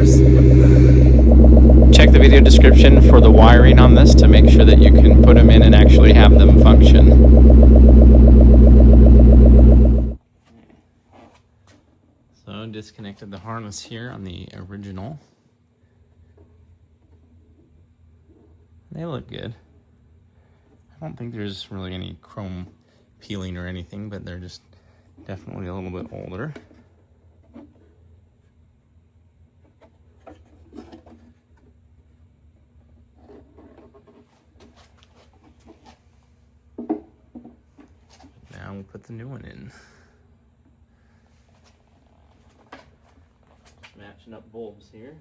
Ambers. Check the video description for the wiring on this to make sure that you can put them in and actually have them function. So disconnected the harness here on the original. They look good. I don't think there's really any chrome peeling or anything, but they're just definitely a little bit older. Now we'll put the new one in. Matching up bulbs here.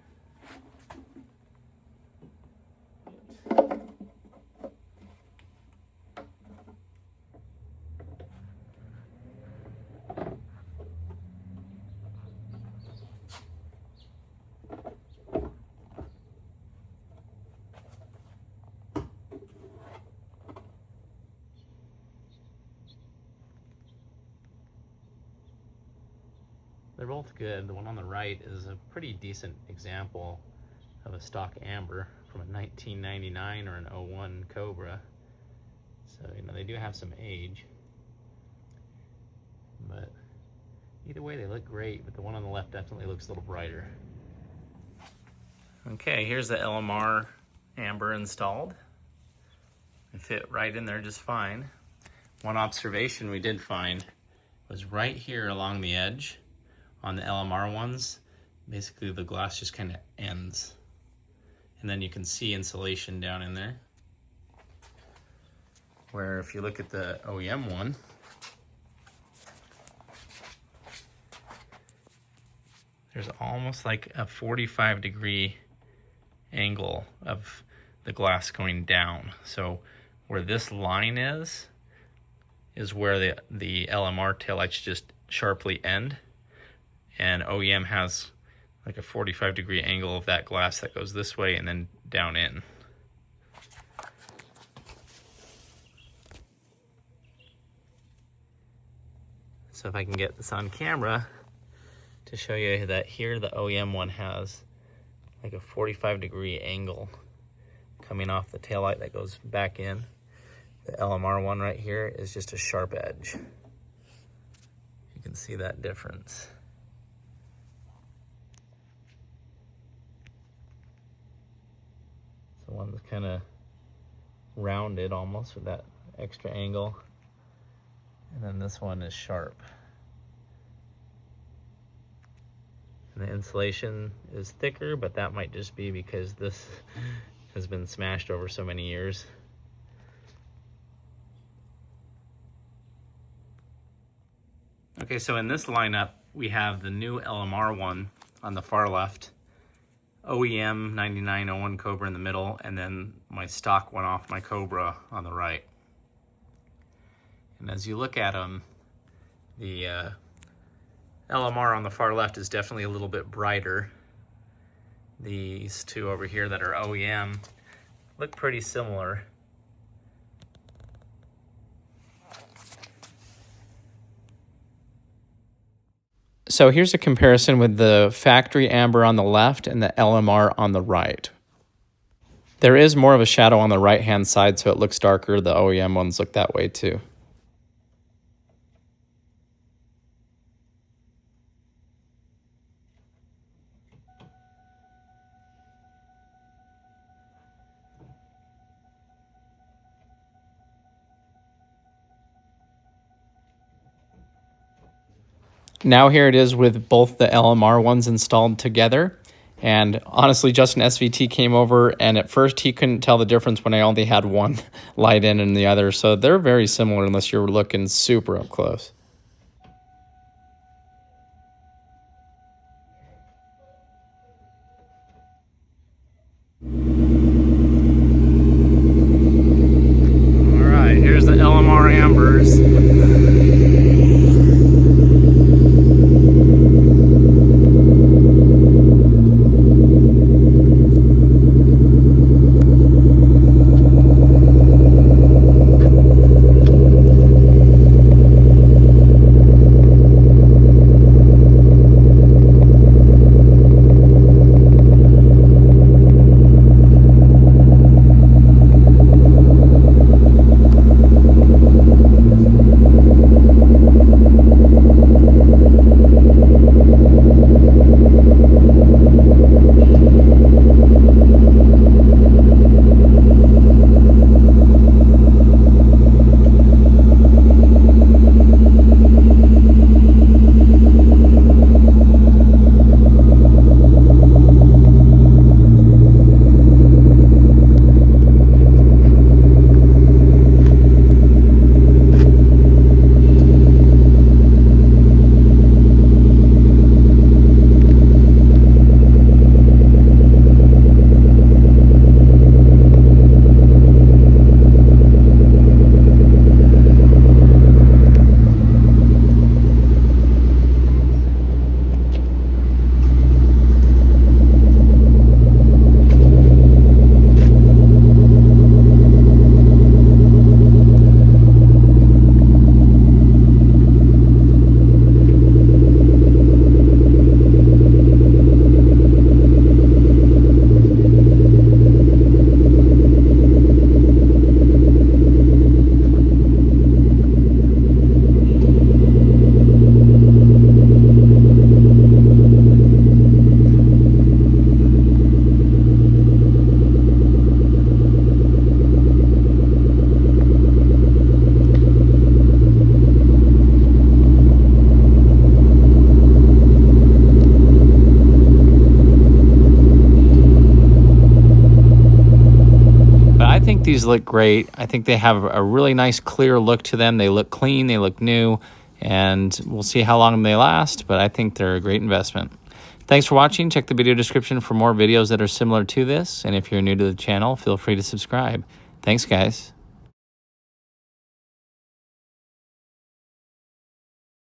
They're both good. The one on the right is a pretty decent example of a stock amber from a 1999 or an 01 Cobra. So, you know, they do have some age. But either way, they look great, but the one on the left definitely looks a little brighter. Okay, here's the LMR Amber installed. They fit right in there just fine. One observation we did find was right here along the edge. On the LMR ones, basically the glass just kind of ends. And then you can see insulation down in there. Where if you look at the OEM one, there's almost like a 45-degree angle of the glass going down. So where this line is where the LMR taillights just sharply end. And OEM has like a 45-degree angle of that glass that goes this way and then down in. So if I can get this on camera to show you that here the OEM one has like a 45-degree angle coming off the taillight that goes back in. The LMR one right here is just a sharp edge. You can see that difference. The one that's kind of rounded almost with that extra angle. And then this one is sharp. And the insulation is thicker, but that might just be because this has been smashed over so many years. Okay, so in this lineup, we have the new LMR one on the far left, OEM 9901 Cobra in the middle, and then my stock one off my Cobra on the right. And as you look at them, the LMR on the far left is definitely a little bit brighter. These two over here that are OEM look pretty similar. So here's a comparison with the factory amber on the left and the LMR on the right. There is more of a shadow on the right-hand side, so it looks darker. The OEM ones look that way too. Now here it is with both the LMR ones installed together. And honestly, Justin SVT came over, and at first he couldn't tell the difference when I only had one light in and the other. So they're very similar unless you're looking super up close. All right, here's the LMR Ambers. think these look great. I think they have a really nice clear look to them. They look clean, they look new, and we'll see how long they last, but I think they're a great investment. Thanks for watching. Check the video description for more videos that are similar to this, and if you're new to the channel, feel free to subscribe. Thanks, guys.